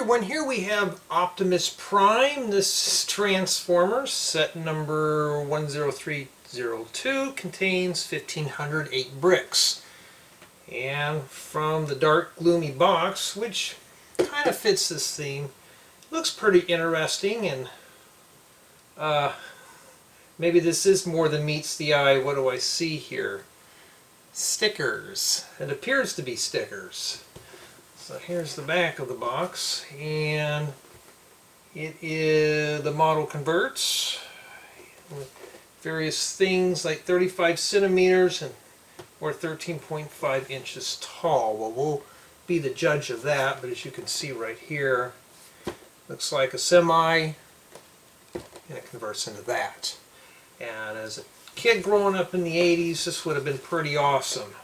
everyone, here we have Optimus Prime. This Transformer set number 10302 contains 1508 bricks. And from the dark gloomy box, which kind of fits this theme, looks pretty interesting, and maybe this is more than meets the eye. What do I see here? Stickers. It appears to be stickers. So here's the back of the box, and it is the model converts with various things like 35 centimeters and or 13.5 inches tall. Well, we'll be the judge of that, but as you can see right here, looks like a semi, and it converts into that. And as a kid growing up in the 80s, this would have been pretty awesome.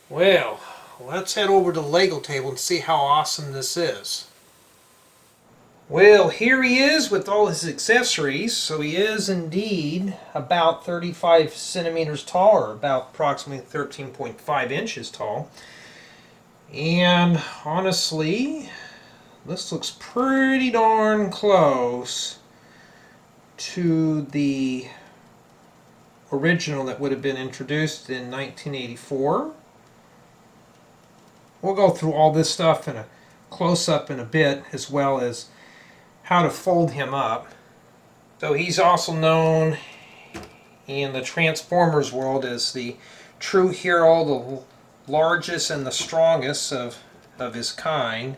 Well, let's head over to the Lego table and see how awesome this is. Well, here he is with all his accessories. So he is indeed about 35 centimeters tall, or about approximately 13.5 inches tall. And honestly, this looks pretty darn close to the original that would have been introduced in 1984. We'll go through all this stuff in a close-up in a bit, as well as how to fold him up. So he's also known in the Transformers world as the true hero, the largest and the strongest of his kind.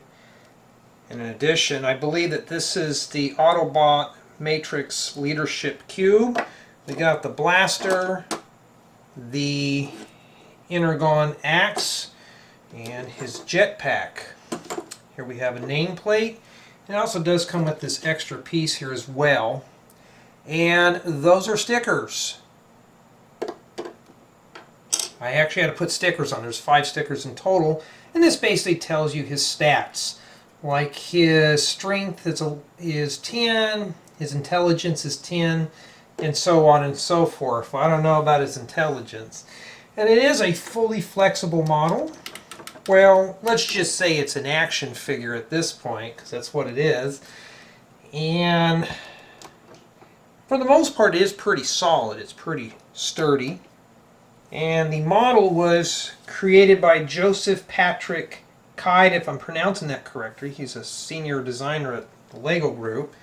And in addition, I believe that this is the Autobot Matrix Leadership Cube. We got the blaster, the Energon axe, and his jetpack. Here we have a nameplate. It also does come with this extra piece here as well. And those are stickers. I actually had to put stickers on. There's 5 stickers in total. And this basically tells you his stats. Like his strength is 10, his intelligence is 10, and so on and so forth. Well, I don't know about his intelligence. And it is a fully flexible model. Well, let's just say it's an action figure at this point, because that's what it is. And for the most part, it is pretty solid. It's pretty sturdy. And the model was created by Joseph Patrick Kyde, if I'm pronouncing that correctly. He's a senior designer at the Lego Group.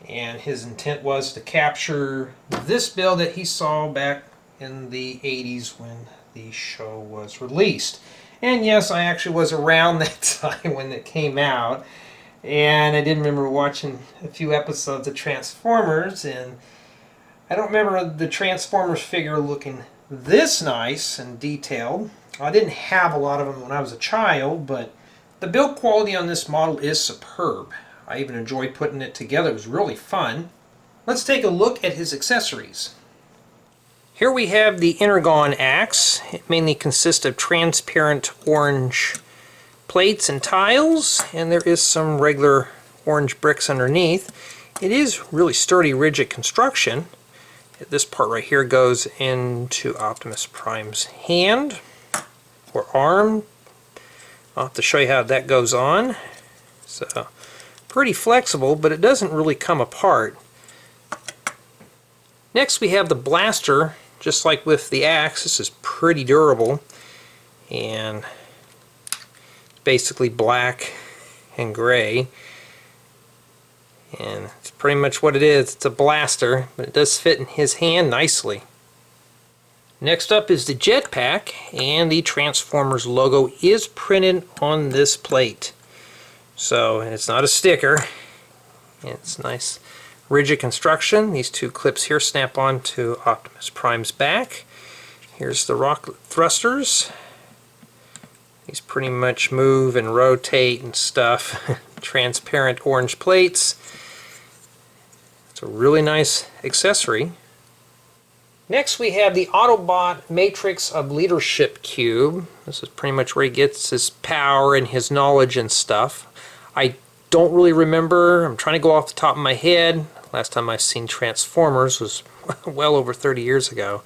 And his intent was to capture this build that he saw back in the 80s when the show was released. And yes, I actually was around that time when it came out, and I did remember watching a few episodes of Transformers, and I don't remember the Transformers figure looking this nice and detailed. I didn't have a lot of them when I was a child, but the build quality on this model is superb. I even enjoyed putting it together. It was really fun. Let's take a look at his accessories. Here we have the Energon axe. It mainly consists of transparent orange plates and tiles, and there is some regular orange bricks underneath. It is really sturdy, rigid construction. This part right here goes into Optimus Prime's hand or arm. I'll have to show you how that goes on. So, pretty flexible, but it doesn't really come apart. Next we have the blaster. Just like with the axe, this is pretty durable, and basically black and gray, and it's pretty much what it is. It's a blaster, but it does fit in his hand nicely. Next up is the jetpack, and the Transformers logo is printed on this plate. So it's not a sticker, it's nice rigid construction. These 2 clips here snap on to Optimus Prime's back. Here's the rocket thrusters. These pretty much move and rotate and stuff. Transparent orange plates. It's a really nice accessory. Next we have the Autobot Matrix of Leadership Cube. This is pretty much where he gets his power and his knowledge and stuff. I don't really remember. I'm trying to go off the top of my head. Last time I've seen Transformers was well over 30 years ago.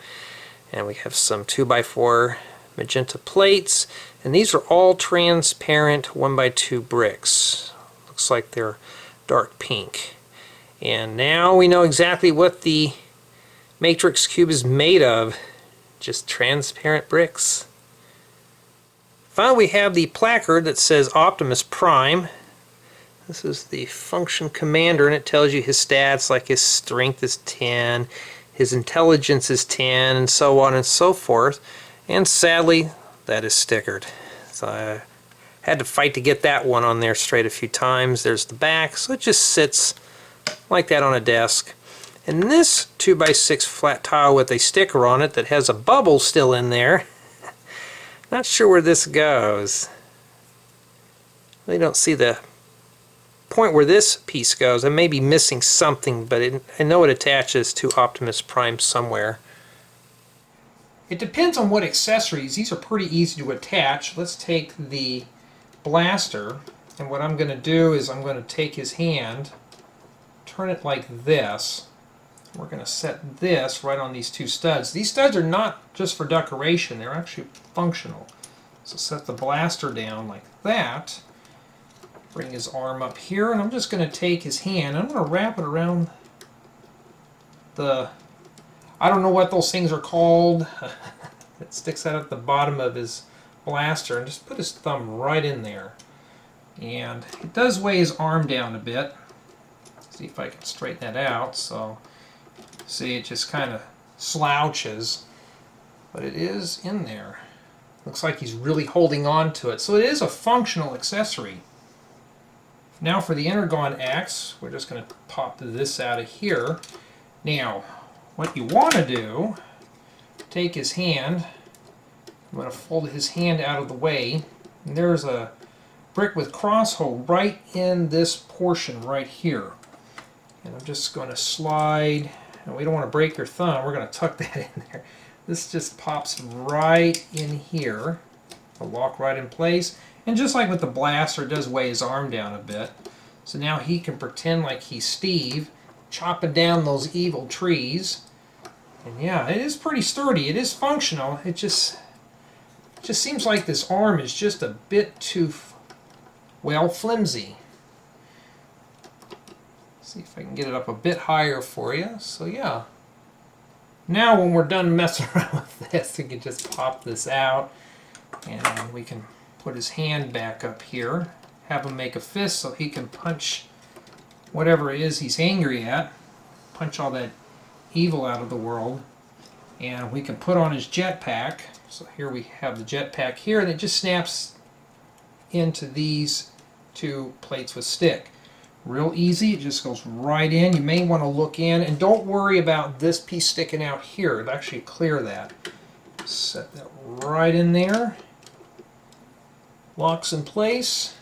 And we have some 2x4 magenta plates, And these are all transparent 1x2 bricks. Looks like they're dark pink. And now we know exactly what the matrix cube is made of. Just transparent bricks. Finally, we have the placard that says Optimus Prime. This is the function commander, and it tells you his stats, like his strength is 10, his intelligence is 10, and so on and so forth. And sadly, that is stickered. So I had to fight to get that one on there straight a few times. There's the back, so it just sits like that on a desk. And this 2x6 flat tile with a sticker on it that has a bubble still in there. Not sure where this goes. Really don't see the point where this piece goes. I may be missing something, but I know it attaches to Optimus Prime somewhere. It depends on what accessories. These are pretty easy to attach. Let's take the blaster, and what I'm going to do is I'm going to take his hand, turn it like this. We're going to set this right on these two studs. These studs are not just for decoration, they're actually functional. So set the blaster down like that. Bring his arm up here, and I'm just going to take his hand. I'm going to wrap it around the, I don't know what those things are called. It sticks out at the bottom of his blaster, and just put his thumb right in there. And it does weigh his arm down a bit. See if I can straighten that out. So see, it just kind of slouches, but it is in there. Looks like he's really holding on to it. So it is a functional accessory. Now for the Energon X, we're just going to pop this out of here. Now, what you want to do, take his hand, I'm going to fold his hand out of the way, and there's a brick with cross hole right in this portion right here. And I'm just going to slide, and we don't want to break your thumb, we're going to tuck that in there. This just pops right in here. It'll lock right in place. And just like with the blaster, it does weigh his arm down a bit. So now he can pretend like he's Steve, chopping down those evil trees. And yeah, it is pretty sturdy. It is functional. It just seems like this arm is just a bit too, well, flimsy. See if I can get it up a bit higher for you. So yeah. Now when we're done messing around with this, we can just pop this out, and we can put his hand back up here, have him make a fist so he can punch whatever it is he's angry at, punch all that evil out of the world. And we can put on his jetpack. So here we have the jetpack here, and it just snaps into these two plates with stick. Real easy, it just goes right in. You may want to look in, and don't worry about this piece sticking out here. It'll actually clear that. Set that right in there. Locks in place.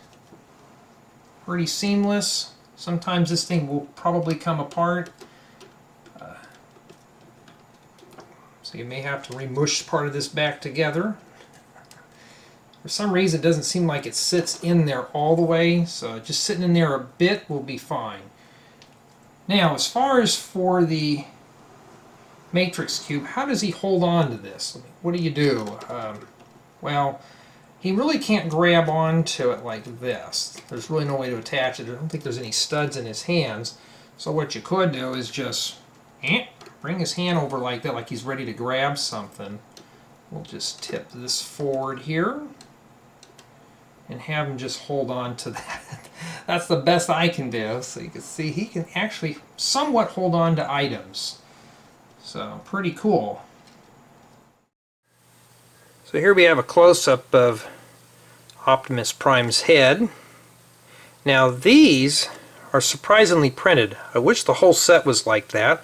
Pretty seamless. Sometimes this thing will probably come apart. So you may have to remush part of this back together. For some reason, it doesn't seem like it sits in there all the way, so just sitting in there a bit will be fine. Now, as far as for the matrix cube, how does he hold on to this? What do you do? Well, he really can't grab onto it like this. There's really no way to attach it. I don't think there's any studs in his hands. So what you could do is just bring his hand over like that, like he's ready to grab something. We'll just tip this forward here and have him just hold on to that. That's the best I can do. So you can see he can actually somewhat hold on to items. So pretty cool. So here we have a close-up of Optimus Prime's head. Now these are surprisingly printed. I wish the whole set was like that.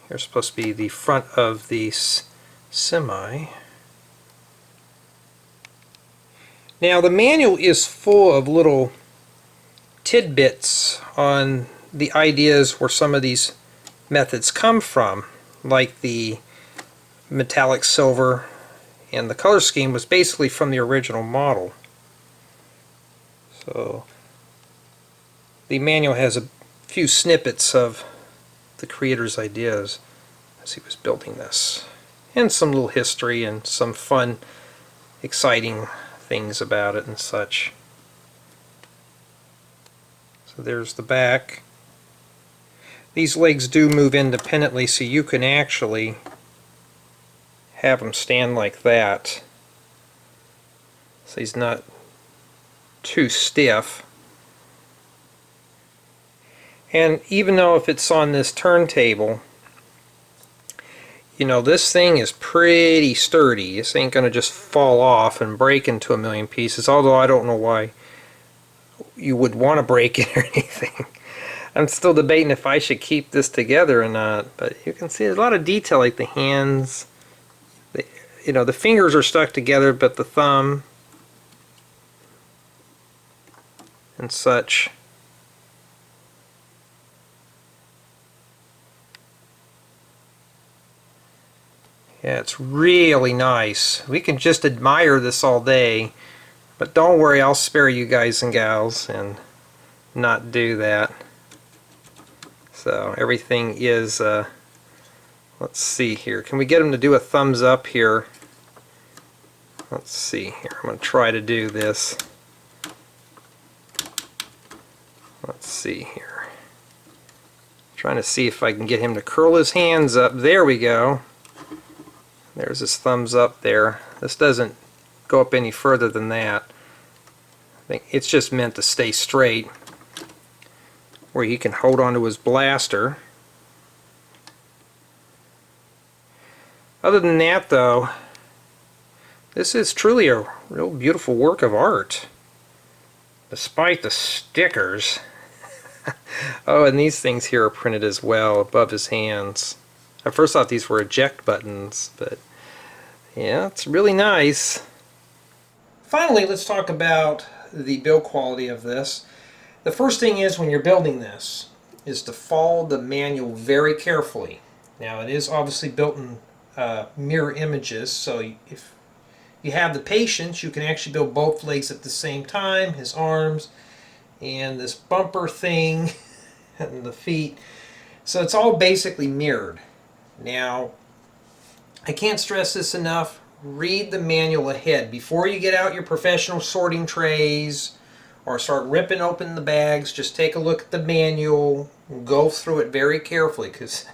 Here's supposed to be the front of the semi. Now the manual is full of little tidbits on the ideas where some of these methods come from, like the metallic silver, and the color scheme was basically from the original model. So the manual has a few snippets of the creator's ideas as he was building this, and some little history and some fun exciting things about it and such. So there's the back. These legs do move independently, so you can actually have him stand like that, so he's not too stiff. And even though if it's on this turntable, you know, this thing is pretty sturdy. This ain't gonna just fall off and break into a million pieces, although I don't know why you would want to break it or anything. I'm still debating if I should keep this together or not, but you can see there's a lot of detail, like the hands. You know, the fingers are stuck together, but the thumb and such. Yeah, it's really nice. We can just admire this all day, but don't worry, I'll spare you guys and gals and not do that. So everything is, let's see here. Can we get him to do a thumbs up here? Let's see here. I'm going to try to do this. Let's see here. Trying to see if I can get him to curl his hands up. There we go. There's his thumbs up there. This doesn't go up any further than that. I think it's just meant to stay straight, where he can hold onto his blaster. Other than that, though, this is truly a real beautiful work of art, despite the stickers. Oh, and these things here are printed as well above his hands. I first thought these were eject buttons, but yeah, it's really nice. Finally, let's talk about the build quality of this. The first thing is, when you're building this, is to follow the manual very carefully. Now, it is obviously built in mirror images, so if you have the patience, you can actually build both legs at the same time, his arms, and this bumper thing, and the feet. So it's all basically mirrored. Now, I can't stress this enough. Read the manual ahead. Before you get out your professional sorting trays or start ripping open the bags, just take a look at the manual and go through it very carefully, because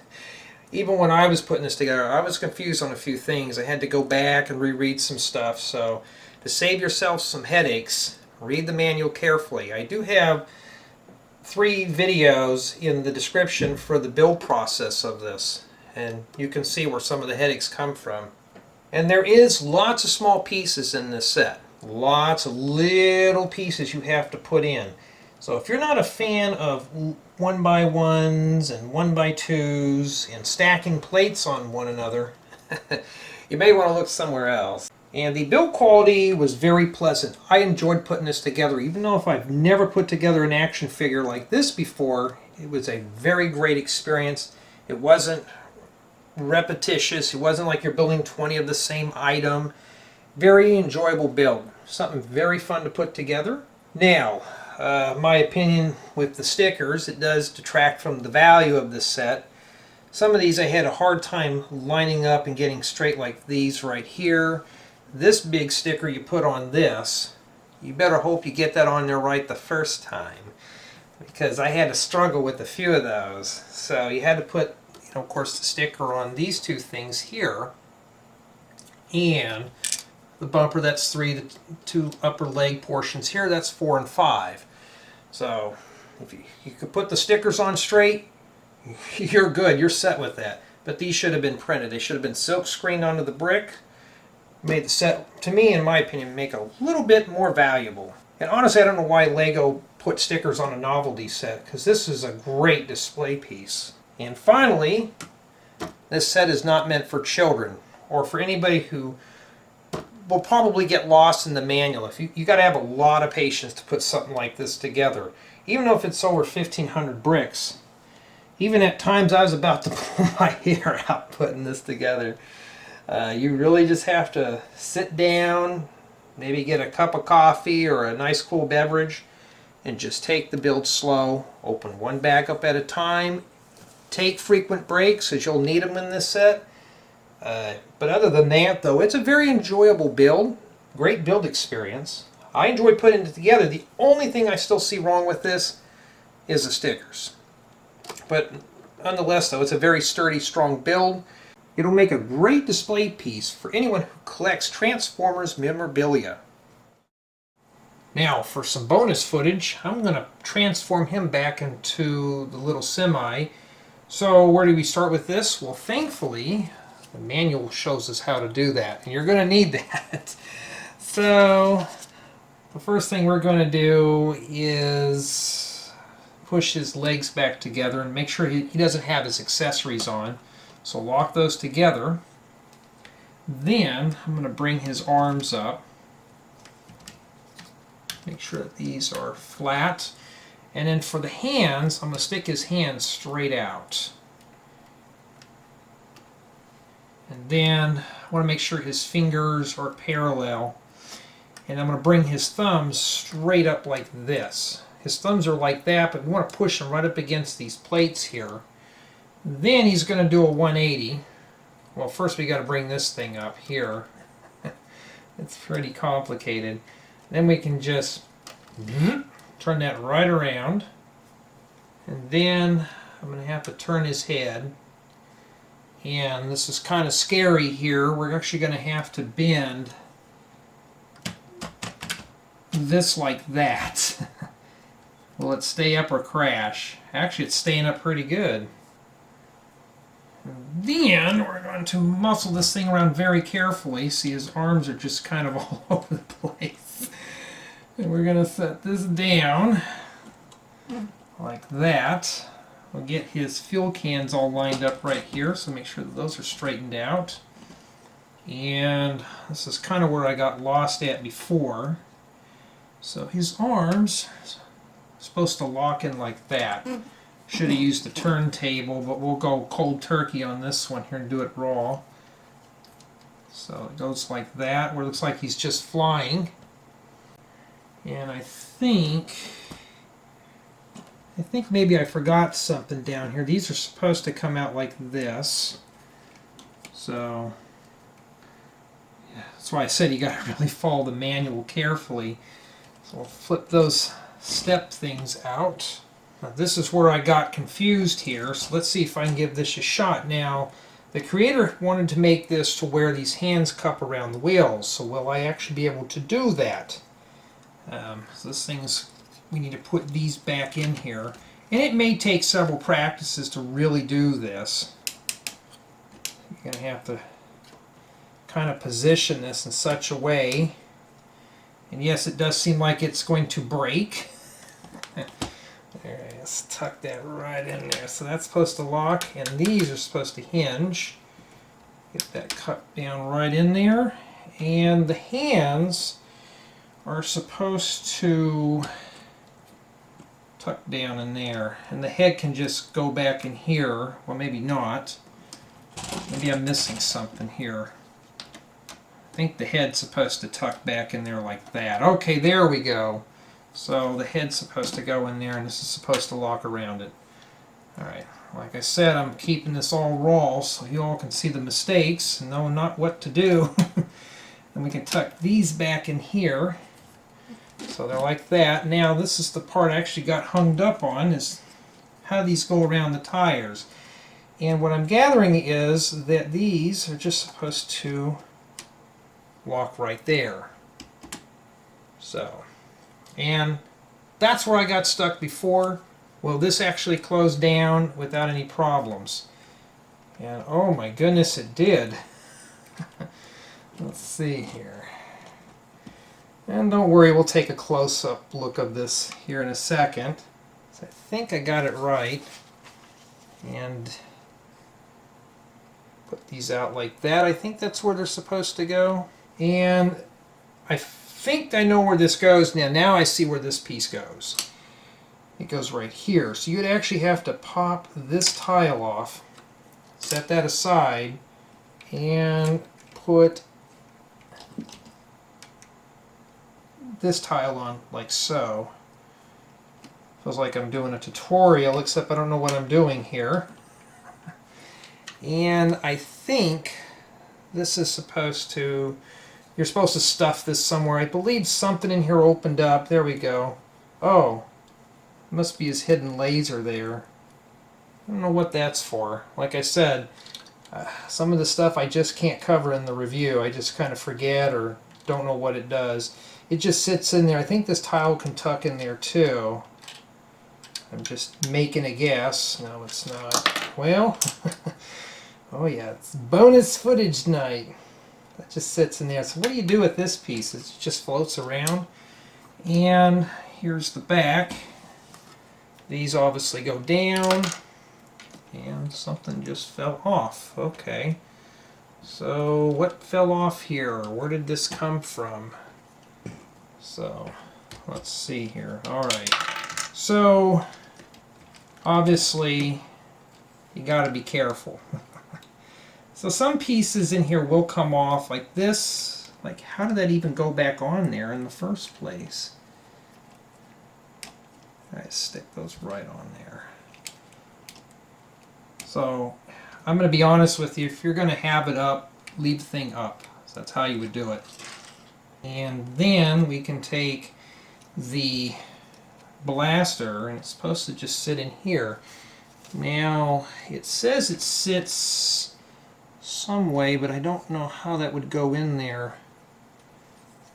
even when I was putting this together, I was confused on a few things. I had to go back and reread some stuff. So to save yourself some headaches, read the manual carefully. I do have 3 videos in the description for the build process of this, and you can see where some of the headaches come from. And there is lots of small pieces in this set. Lots of little pieces you have to put in. So if you're not a fan of 1x1s and 1x2s and stacking plates on one another, you may want to look somewhere else. And the build quality was very pleasant. I enjoyed putting this together, even though if I've never put together an action figure like this before, it was a very great experience. It wasn't repetitious. It wasn't like you're building 20 of the same item. Very enjoyable build. Something very fun to put together. Now, my opinion with the stickers, it does detract from the value of this set. Some of these I had a hard time lining up and getting straight, like these right here. This big sticker you put on this, you better hope you get that on there right the first time, because I had to struggle with a few of those. So you had to put, you know, of course, the sticker on these 2 things here, and the bumper, that's 3, the 2 upper leg portions here, that's 4 and 5. So if you could put the stickers on straight, you're good, you're set with that. But these should have been printed. They should have been silk screened onto the brick. Made the set, to me, in my opinion, make a little bit more valuable. And honestly, I don't know why Lego put stickers on a novelty set, because this is a great display piece. And finally, this set is not meant for children, or for anybody who will probably get lost in the manual. If you got to have a lot of patience to put something like this together. Even though if it's over 1,500 bricks, even at times I was about to pull my hair out putting this together. You really just have to sit down, maybe get a cup of coffee or a nice cool beverage, and just take the build slow. Open one bag up at a time. Take frequent breaks, as you'll need them in this set. But other than that, though, it's a very enjoyable build. great build experience. I enjoy putting it together. The only thing I still see wrong with this is the stickers. But nonetheless, though, it's a very sturdy, strong build. It'll make a great display piece for anyone who collects Transformers memorabilia. Now, for some bonus footage, I'm going to transform him back into the little semi. So where do we start with this? Well, thankfully, the manual shows us how to do that, and you're going to need that. So the first thing we're going to do is push his legs back together and make sure he doesn't have his accessories on. So lock those together. Then I'm going to bring his arms up. Make sure that these are flat. And then for the hands, I'm going to stick his hands straight out. And then I want to make sure his fingers are parallel. And I'm going to bring his thumbs straight up like this. His thumbs are like that, but we want to push them right up against these plates here. Then he's going to do a 180. Well, first we got to bring this thing up here. It's pretty complicated. Then we can just turn that right around. And then I'm going to have to turn his head. And this is kind of scary here. We're actually going to have to bend this like that. Will it stay up or crash? Actually, it's staying up pretty good. And then we're going to muscle this thing around very carefully. See, his arms are just kind of all over the place. And we're going to set this down like that. We'll get his fuel cans all lined up right here, so make sure that those are straightened out. And this is kind of where I got lost at before. So his arms are supposed to lock in like that. Should have used the turntable, but we'll go cold turkey on this one here and do it raw. So it goes like that, where it looks like he's just flying. And I think maybe I forgot something down here. These are supposed to come out like this. So yeah, that's why I said you got to really follow the manual carefully. So we'll flip those step things out. Now this is where I got confused here, so let's see if I can give this a shot. Now, the creator wanted to make this to where these hands cup around the wheels, so will I actually be able to do that? So this thing's, we need to put these back in here, and it may take several practices to really do this. You're going to have to kind of position this in such a way, and yes, it does seem like it's going to break. There, let's tuck that right in there. So that's supposed to lock, and these are supposed to hinge. Get that cut down right in there. And the hands are supposed to tuck down in there. And the head can just go back in here. Well, maybe not. Maybe I'm missing something here. I think the head's supposed to tuck back in there like that. Okay, there we go. So the head's supposed to go in there, and this is supposed to lock around it. Alright, like I said, I'm keeping this all raw so you all can see the mistakes and know not what to do. And we can tuck these back in here. So they're like that. Now this is the part I actually got hung up on, is how these go around the tires. And what I'm gathering is that these are just supposed to lock right there. So, and that's where I got stuck before. Well, this actually closed down without any problems. And oh my goodness, it did. Let's see here. And don't worry, we'll take a close-up look of this here in a second. So I think I got it right. And put these out like that. I think that's where they're supposed to go. And I think I know where this goes now. Now I see where this piece goes. It goes right here. So you'd actually have to pop this tile off, set that aside, and put this tile on like so. Feels like I'm doing a tutorial, except I don't know what I'm doing here. And I think this is supposed to, you're supposed to stuff this somewhere. I believe something in here opened up. There we go. Oh, must be his hidden laser there. I don't know what that's for. Like I said, some of the stuff I just can't cover in the review. I just kind of forget or don't know what it does. It just sits in there. I think this tile can tuck in there too. I'm just making a guess. No, it's not. Well, oh yeah, it's bonus footage night. That just sits in there. So what do you do with this piece? It just floats around. And here's the back. These obviously go down. And something just fell off. Okay. So what fell off here? Where did this come from? So let's see here. Alright. So obviously you got to be careful. So some pieces in here will come off like this. Like, how did that even go back on there in the first place? I stick those right on there. So I'm going to be honest with you. If you're going to have it up, leave the thing up. So that's how you would do it. And then we can take the blaster, and it's supposed to just sit in here. Now it says it sits some way, but I don't know how that would go in there.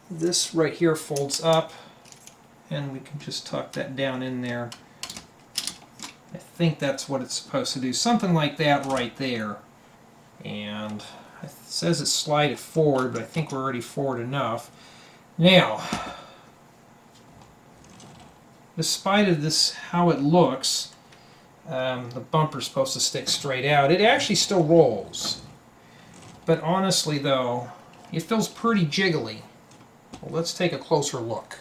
This right here folds up, and we can just tuck that down in there. I think that's what it's supposed to do. Something like that right there. And it says it slide it forward, but I think we're already forward enough. Now, despite of this, how it looks, the bumper's supposed to stick straight out. It actually still rolls. But honestly though, it feels pretty jiggly. Well, let's take a closer look.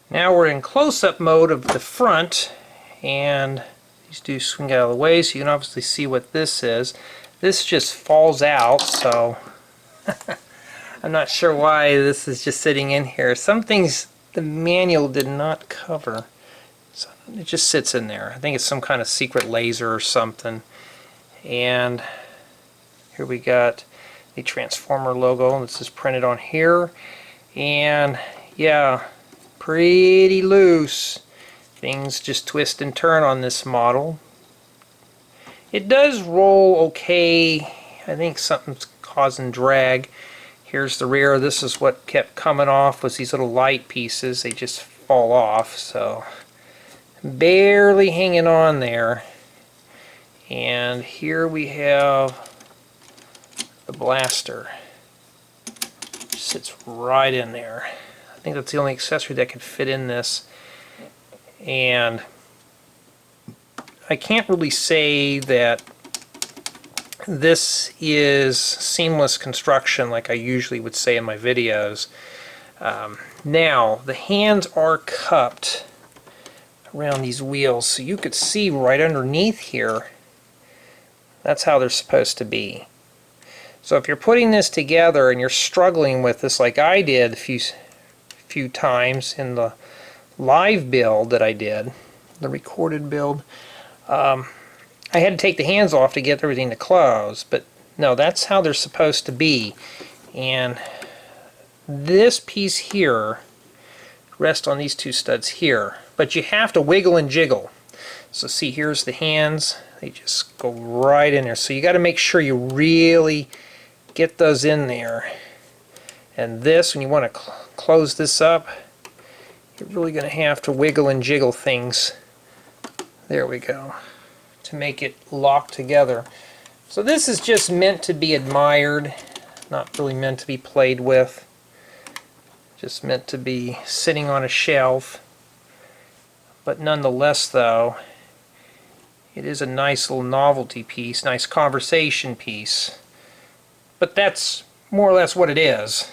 Now we're in close-up mode of the front, and these do swing out of the way, so you can obviously see what this is. This just falls out, so I'm not sure why this is just sitting in here. Some things the manual did not cover, so it just sits in there. I think it's some kind of secret laser or something. And here we got the Transformer logo. This is printed on here, and yeah, pretty loose. Things just twist and turn on this model. It does roll okay. I think something's causing drag. Here's the rear. This is what kept coming off, was these little light pieces. They just fall off, so barely hanging on there. And here we have the blaster. Sits right in there. I think that's the only accessory that could fit in this. And I can't really say that this is seamless construction like I usually would say in my videos. Now, the hands are cupped around these wheels, so you could see right underneath here, that's how they're supposed to be. So if you're putting this together and you're struggling with this like I did a few times in the live build that I did, the recorded build, I had to take the hands off to get everything to close, but no, that's how they're supposed to be. And this piece here rests on these two studs here, but you have to wiggle and jiggle. So see, here's the hands, they just go right in there, so you got to make sure you really get those in there. And this, when you want to close this up, you're really going to have to wiggle and jiggle things. There we go, to make it lock together. So this is just meant to be admired, not really meant to be played with. Just meant to be sitting on a shelf. But nonetheless though, it is a nice little novelty piece, nice conversation piece. But that's more or less what it is.